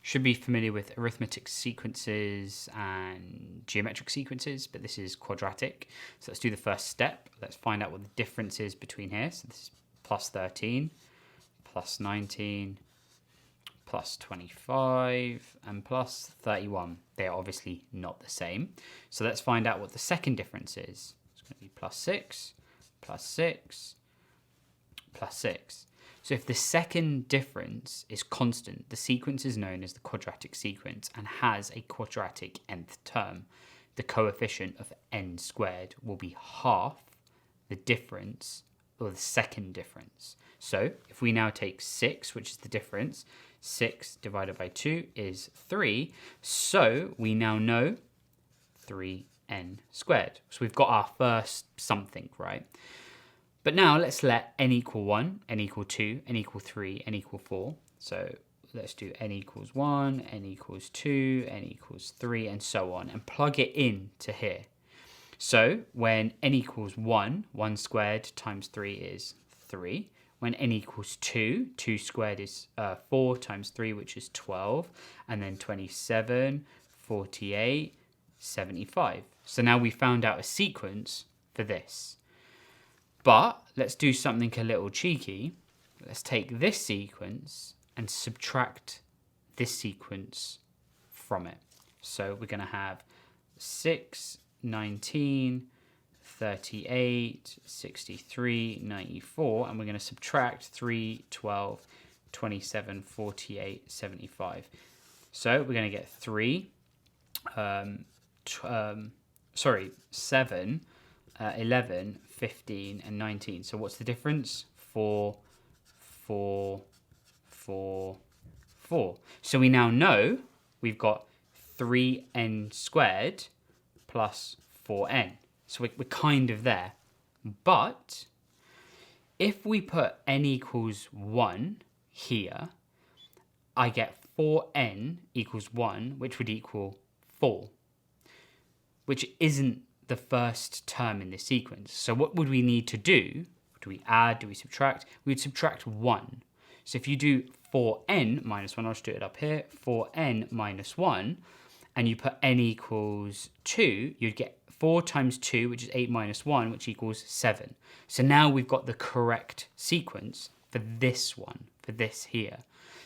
should be familiar with arithmetic sequences and geometric sequences, but this is quadratic. So let's do the first step. Let's find out what the difference is between here. So this is plus 13, plus 19, plus 25, and plus 31. They are obviously not the same. So let's find out what the second difference is. It's going to be plus 6, plus 6, plus 6. So if the second difference is constant, the sequence is known as the quadratic sequence and has a quadratic nth term. The coefficient of n squared will be half the difference, or the second difference. So if we now take 6, which is the difference, 6 divided by 2 is 3. So we now know 3n squared. So we've got our first something, right? But now let's let n equal 1, n equal 2, n equal 3, n equal 4. So let's do n equals 1, n equals 2, n equals 3, and so on, and plug it in to here. So when n equals 1, 1 squared times 3 is 3. When n equals 2, 2 squared is 4 times 3, which is 12. And then 27, 48, 75. So now we found out a sequence for this. But let's do something a little cheeky. Let's take this sequence and subtract this sequence from it. So we're going to have 6, 19, 38, 63, 94, and we're going to subtract 3, 12, 27, 48, 75. So we're going to get 7, 11, 15, and 19. So what's the difference? 4, 4, 4, 4. So we now know we've got 3n squared plus 4n. So we're kind of there. But if we put n equals 1 here, I get 4n equals 1, which would equal 4, which isn't the first term in this sequence. So what would we need to do? Do we add? Do we subtract? We would subtract 1. So if you do 4n minus 1, I'll just do it up here, 4n minus 1, and you put n equals 2, you'd get 4 times 2, which is 8 minus 1, which equals 7. So now we've got the correct sequence for this one, for this here.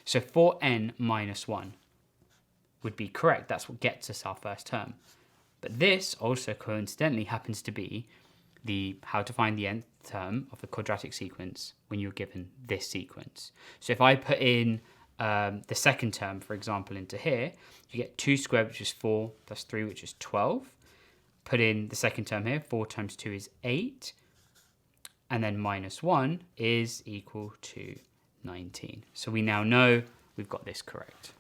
So 4n minus 1 would be correct. That's what gets us our first term. But this also coincidentally happens to be the how to find the nth term of the quadratic sequence when you're given this sequence. So if I put in the second term, for example, into here, you get 2 squared, which is 4, plus 3, which is 12. Put in the second term here, 4 times 2 is 8. And then minus 1 is equal to 19. So we now know we've got this correct.